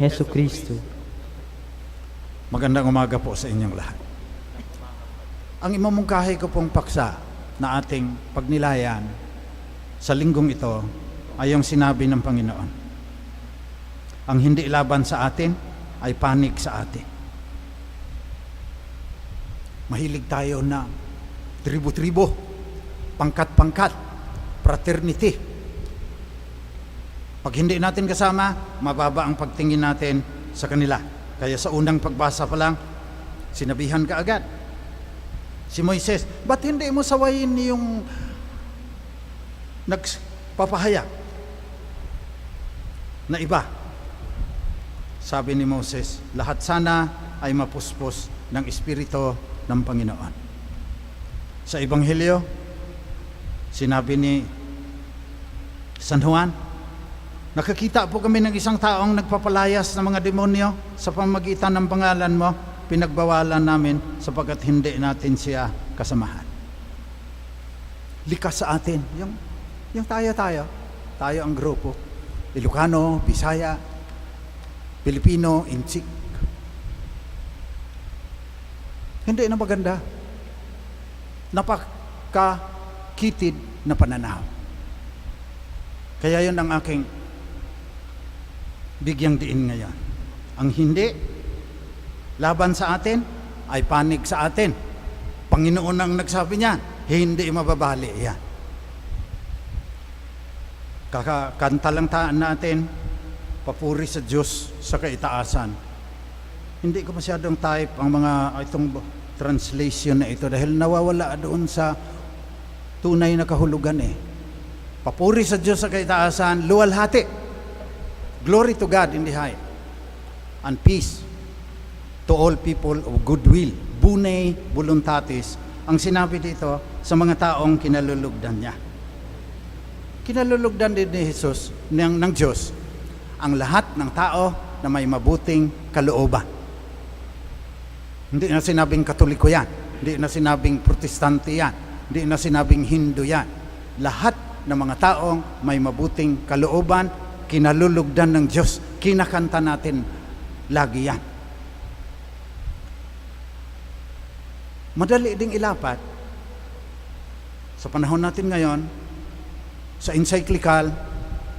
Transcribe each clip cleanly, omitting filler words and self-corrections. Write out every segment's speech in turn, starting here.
Heso Kristo. Magandang umaga po sa inyong lahat. Ang imamungkahi ko pong paksa na ating pagnilayan sa linggong ito ay yung sinabi ng Panginoon. Ang hindi laban sa atin ay panig sa atin. Mahilig tayo na tribo-tribo, pangkat-pangkat, fraternity. Pag hindi natin kasama, mababa ang pagtingin natin sa kanila. Kaya sa unang pagbasa pa lang, sinabihan ka agad. Si Moises, ba't hindi mo sawayin yung nagpapahayag na iba? Sabi ni Moses, lahat sana ay mapuspos ng Espiritu ng Panginoon. Sa Ebanghelyo, sinabi ni San Juan, nakakita po kami ng isang taong nagpapalayas ng mga demonyo sa pamamagitan ng pangalan mo, pinagbawalan namin sapagkat hindi natin siya kasamahan. Likas sa atin, yung tayo ang grupo, Ilocano, Bisaya, Pilipino, Intsik. Hindi na maganda. Napakakitid na pananaw. Kaya yun ang aking bigyang diin ngayon. Ang hindi laban sa atin ay panig sa atin. Panginoon ang nagsabi niyan, hindi mababali yan. Kakanta lang natin, papuri sa Diyos sa kaitaasan. Hindi ko masyadong type ang mga itong translation na ito dahil nawawala doon sa tunay na kahulugan eh. Papuri sa Diyos sa kaitaasan, luwalhati. Glory to God in the high, and peace to all people of goodwill. Bune voluntatis, ang sinabi dito sa mga taong kinalulugdan niya. Kinalulugdan din ni Jesus, ng Diyos, ang lahat ng tao na may mabuting kalooban. Hindi na sinabing Katoliko yan, hindi na sinabing Protestante yan, hindi na sinabing Hindu yan. Lahat ng mga taong may mabuting kalooban, kinalulugdan ng Diyos, kinakanta natin lagi yan. Madali ding ilapat sa panahon natin ngayon sa encyclical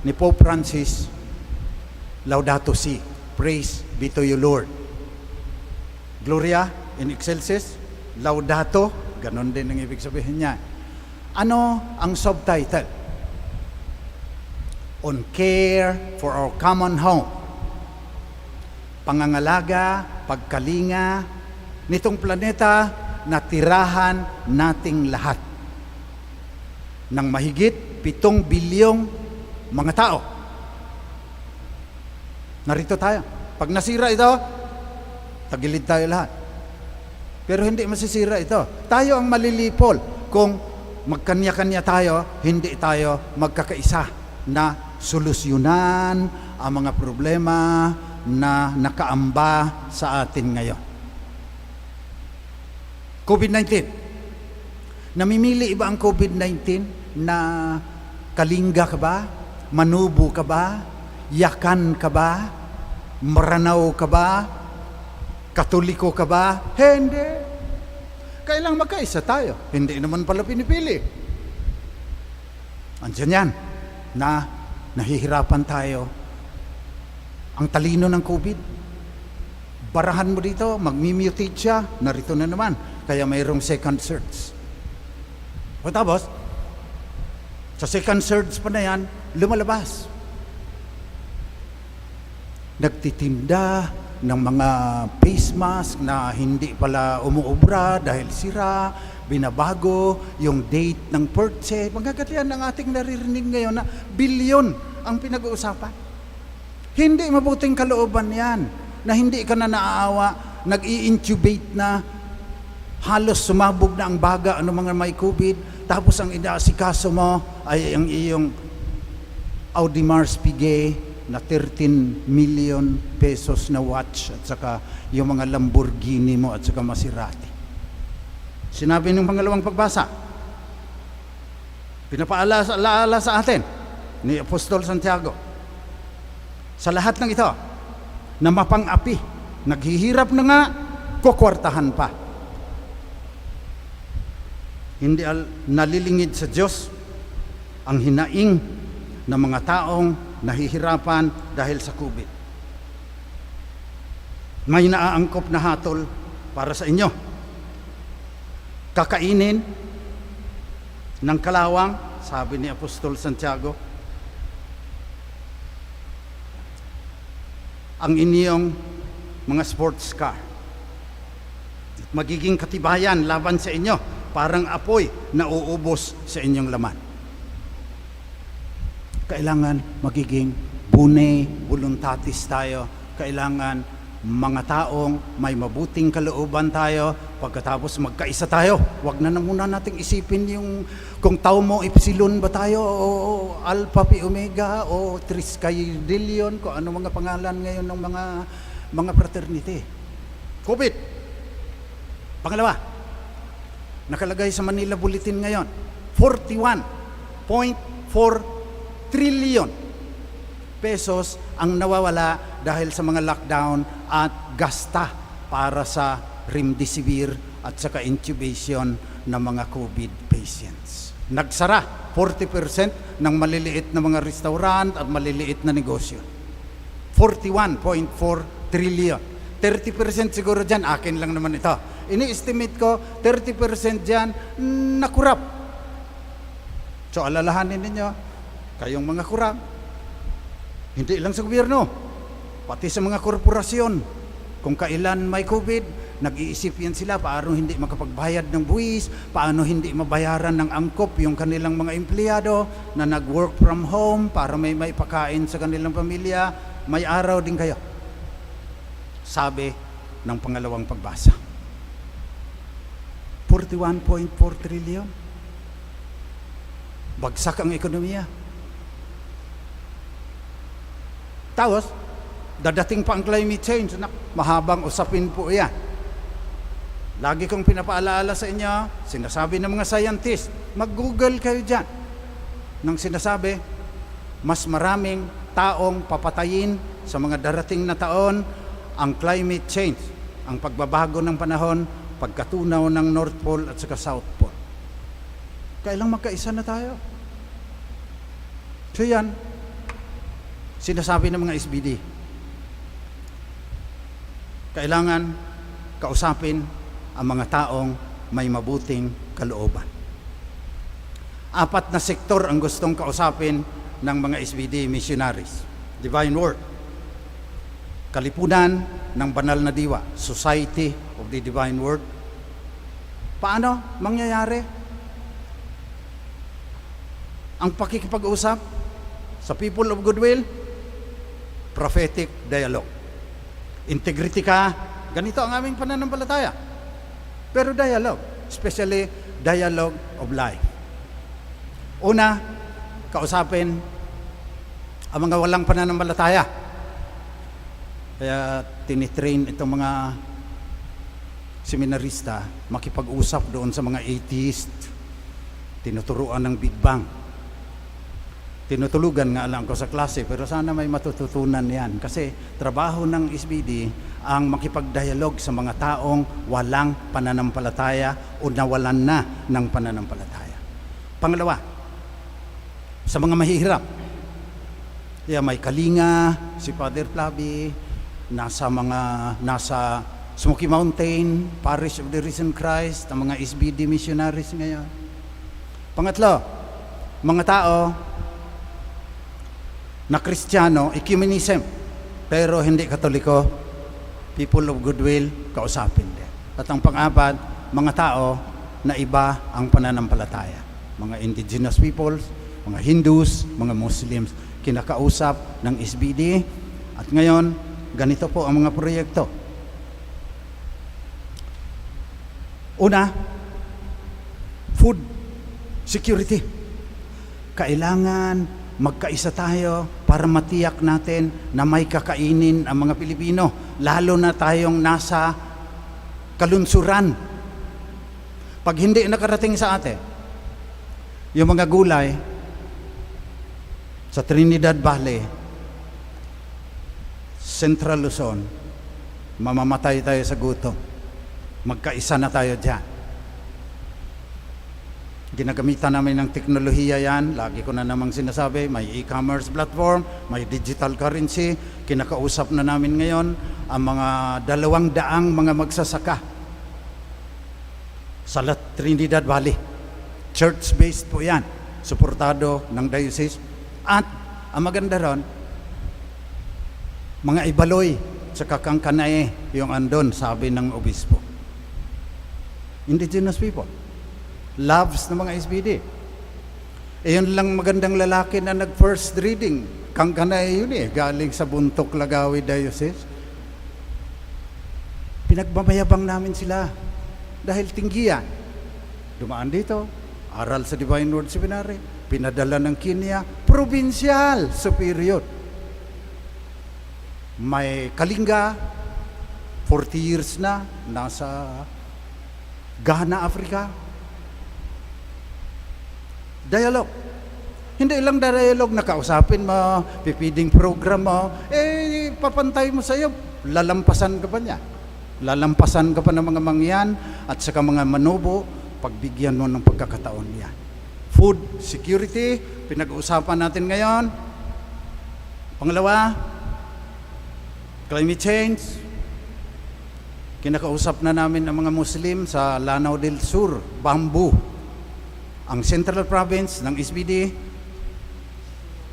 ni Pope Francis, Laudato Si, praise be to you Lord. Gloria in excelsis, Laudato, ganon din ang ibig sabihin niya. Ano ang subtitle? On care for our common home. Pangangalaga, pagkalinga nitong planeta na tirahan nating lahat ng mahigit 7 bilyong mga tao. Narito tayo. Pag nasira ito, tagilid tayo lahat. Pero hindi masisira ito. Tayo ang malilipol kung magkanya-kanya tayo, hindi tayo magkakaisa na solusyonan ang mga problema na nakaamba sa atin ngayon. COVID-19. Namimili ba ang COVID-19 na kalingga ka ba? Manubo ka ba? Yakan ka ba? Maranaw ka ba? Katoliko ka ba? Hindi. Kailang magkaisa tayo. Hindi naman pala pinipili. Andiyan yan na nahihirapan tayo. Ang talino ng COVID, barahan mo dito, magmi-mutate siya, narito na naman. Kaya mayroong second surge. O tapos, sa second surge pa na yan, lumalabas. Nagtitinda ng mga face mask na hindi pala umuubra dahil sira, binabago yung date ng purchase. Magagalian ang ating naririnig ngayon na bilyon ang pinag-uusapan. Hindi mabuting kalooban yan, na hindi ka na naaawa, nag-i-intubate na, halos sumabog na ang baga, ano mga may COVID, tapos ang inaasikaso mo ay ang iyong Audemars Piguet na 13 million pesos na watch at saka yung mga Lamborghini mo at saka Maserati. Sinabi ng pangalawang pagbasa, pinapaalaala sa atin ni Apostol Santiago, sa lahat ng ito, na mapang-api. Naghihirap na nga, kukwartahan pa. Hindi nalilingid sa Diyos ang hinaing ng mga taong nahihirapan dahil sa COVID. May naaangkop na hatol para sa inyo. Kakainin ng kalawang, sabi ni Apostol Santiago, ang inyong mga sports car. Magiging katibayan laban sa inyo, parang apoy na uubos sa inyong laman. Kailangan magiging bune voluntatis tayo. Kailangan mga taong may mabuting kalooban tayo. Pagkatapos magkaisa tayo. Huwag na muna nating isipin yung kung Taumo Epsilon ba tayo o Alpha Pi Omega o Triskelion, kung ano mga pangalan ngayon ng mga fraternity. COVID. Pangalawa, nakalagay sa Manila Bulletin ngayon, 41.4 trillion pesos ang nawawala dahil sa mga lockdown at gasta para sa remdesivir at saka intubation ng mga COVID patients. Nagsara 40% ng maliliit na mga restaurant at maliliit na negosyo. 41.4 trillion. 30% siguro dyan, akin lang naman ito. Ini-estimate ko, 30% dyan, nakurap. So, alalahanin ninyo, kayong mga kurap, hindi lang sa gobyerno, pati sa mga korporasyon. Kung kailan may COVID, nag-iisip yan sila paano hindi makapagbayad ng buwis, paano hindi mabayaran ng angkop yung kanilang mga empleyado na nag-work from home para may pakain sa kanilang pamilya. May araw din kayo. Sabi ng pangalawang pagbasa. 41.4 trillion. Bagsak ang ekonomiya. Tapos, dadating pa ang climate change. Mahabang usapin po yan. Lagi kong pinapaalaala sa inyo, sinasabi ng mga scientist, mag-google kayo dyan. Nang sinasabi, mas maraming taong papatayin sa mga darating na taon ang climate change, ang pagbabago ng panahon, pagkatunaw ng North Pole at saka South Pole. Kailang magkaisa na tayo. So yan, sinasabi ng mga SBD, kailangan kausapin ang mga taong may mabuting kalooban. 4 na sektor ang gustong kausapin ng mga SBD missionaries. Divine Word, Kalipunan ng Banal na Diwa, Society of the Divine Word. Paano mangyayari ang pakikipag-usap sa People of Goodwill? Prophetic dialogue. Integrity ka, ganito ang aming pananampalataya. Pero dialogue, especially dialogue of life. Una, kausapin ang mga walang pananampalataya. Kaya tinitrain itong mga seminarista makipag-usap doon sa mga atheist. Tinuturuan ng Big Bang. Tinutulugan nga lang ko sa klase, pero sana may matututunan yan. Kasi trabaho ng SBD ang makipag-dialog sa mga taong walang pananampalataya o nawalan na ng pananampalataya. Pangalawa, sa mga mahihirap. Kaya may Kalinga, si Father Flavi, nasa Smoky Mountain, Parish of the Risen Christ, ang mga SBD missionaries ngayon. Pangatlo, mga tao na Kristiyano, ecumenism, pero hindi Katoliko, People of Goodwill, kausapin din. At ang pang-apat, mga tao na iba ang pananampalataya. Mga indigenous peoples, mga Hindus, mga Muslims, kinakausap ng SBD. At ngayon, ganito po ang mga proyekto. Una, food security. Kailangan magkaisa tayo para matiyak natin na may kakainin ang mga Pilipino, lalo na tayong nasa kalunsuran. Pag hindi nakarating sa atin, yung mga gulay sa Trinidad Valley, Central Luzon, mamamatay tayo sa gutom. Magkaisa na tayo dyan. Ginagamitan namin ng teknolohiya yan. Lagi ko na namang sinasabi, may e-commerce platform, may digital currency. Kinakausap na namin ngayon ang mga 200 mga magsasaka sa Trinidad Valley. Church-based po yan. Suportado ng diocese. At ang maganda ron, mga Ibaloy sa Kangkanae yung andon, sabi ng obispo. Indigenous people. Loves ng mga SBD. Yun lang magandang lalaki na nag-first reading. Kangkanae yun galing sa Buntok, Lagawi Diocese. Pinagmamayabang namin sila dahil tinggiyan. Dumaan dito, aral sa Divine Word Seminary, pinadala ng Kenya, provincial superior. May Kalinga, 40 years na, nasa Ghana, Africa. Dialogue. Hindi lang dialogue, nakausapin mo, pipiding program mo, papantay mo sa'yo, lalampasan ka pa niya. Lalampasan ka pa ng mga mangyan at saka mga manobo, pagbigyan mo ng pagkakataon niya. Food security, pinag-uusapan natin ngayon. Pangalawa, climate change. Kinakausap na namin ang mga Muslim sa Lanao del Sur, bamboo. Ang Central Province ng SBD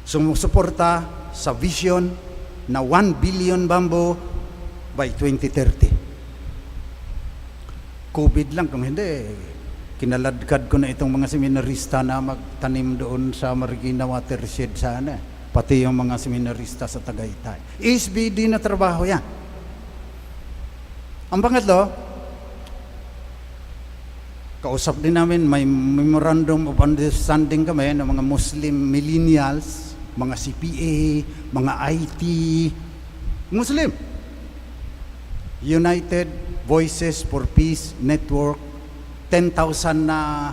sumusuporta sa vision na 1 billion bamboo by 2030. COVID lang, kung hindi, kinaladkad ko na itong mga seminarista na magtanim doon sa Marikina Watershed sana. Pati yung mga seminarista sa Tagaytay. SBD na trabaho yan. Ang pangatlo, kausap din namin, may memorandum of understanding kami ng mga Muslim millennials, mga CPA, mga IT, Muslim. United Voices for Peace Network, 10,000 na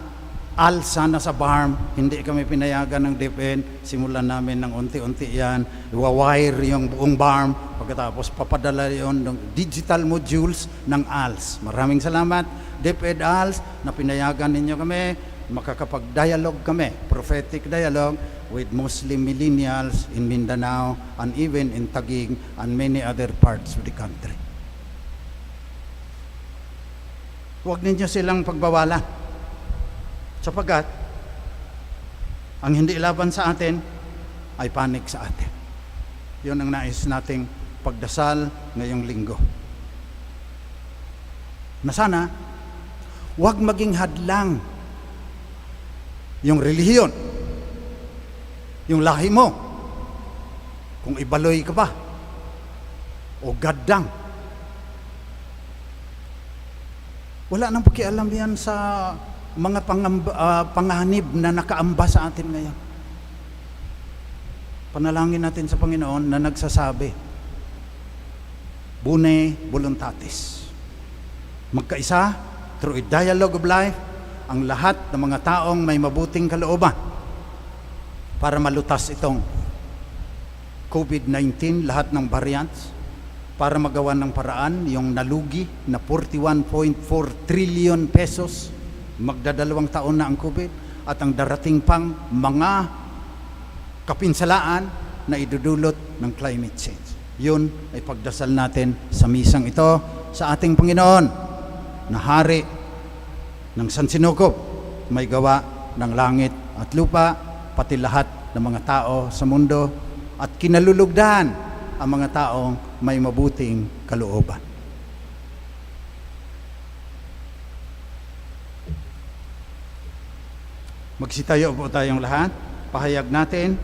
alsa na sa BARM, hindi kami pinayagan ng DepEd, simulan namin ng unti-unti yan, iwawire yung buong BARM, pagkatapos papadala yon ng digital modules ng ALS. Maraming salamat, DepEd ALS, na pinayagan ninyo kami, makakapag-dialogue kami, prophetic dialogue with Muslim millennials in Mindanao and even in Taguig and many other parts of the country. Huwag ninyo silang pagbawalan. Sapagkat, ang hindi laban sa atin ay panig sa atin. Yun ang nais nating pagdasal ngayong linggo. Na sana, huwag maging hadlang yung relihiyon, yung lahi mo, kung Ibaloy ka ba, o gaddang. Wala nang pakialam yan sa mga panganib na nakaamba sa atin ngayon. Panalangin natin sa Panginoon na nagsasabi, Bone voluntatis. Magkaisa, through a dialogue of life, ang lahat ng mga taong may mabuting kalooban para malutas itong COVID-19, lahat ng variants, para magawa ng paraan yung nalugi na 41.4 trillion pesos. Magdadalawang taon na ang COVID at ang darating pang mga kapinsalaan na idudulot ng climate change. Yun ay pagdasal natin sa misang ito sa ating Panginoon na Hari ng Sansinukob, may gawa ng langit at lupa, pati lahat ng mga tao sa mundo, at kinalulugdan ang mga taong may mabuting kalooban. Magsitayo po tayong lahat. Pahayag natin